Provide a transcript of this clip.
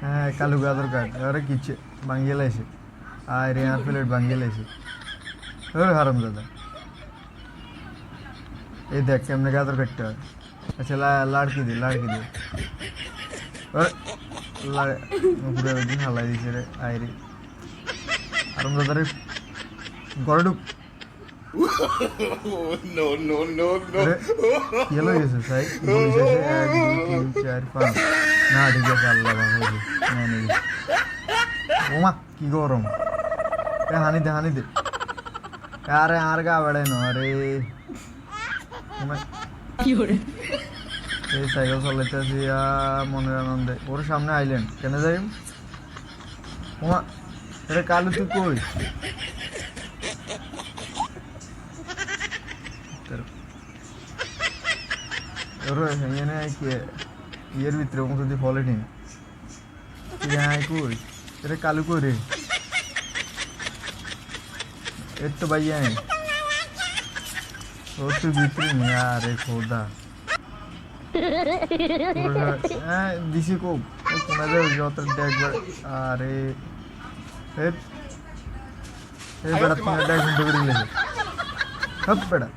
হ্যাঁ কালু আধার কার্ড আরে কিচ্ছে ভাঙিয়ে লাইছে আরে আর প্লেট ভাঙিয়ে লাইছে ওরে হারাম দাদা এই দেখ কেমনে আধার কার্ডটা আচ্ছা লাড়কি দে পুরো দিন হালাই দিছে রে আইরে হারাম দাদা রে ঘরে ঢুক No, no, no, no. Yellow গেছে সাই পুলিশ এসে 1 2 3 4 5 না ঠিক আছে আল্লাহ ভালো হয়েছে ওমা কি গরম হানি দে আরে আর গা বেড়ে না আরে এই সাইকেল চালাইতেছি মনের আনন্দে ওর সামনে আইল্যান্ড কেন যাই ওমা আরে কালু তুই কই এখানে ইয়ের ভিতরে মতো দিয়ে ফলে নি কই এটা কালু কই রে এর তো ভাইয়া ও তুই ভিতরে নি আরে খোদা হ্যাঁ দিছি কো কোনা যাবে যত দেখবার আরে এই বেড়া তুমি এটা ঘুম থেকে দিলে সব বেড়া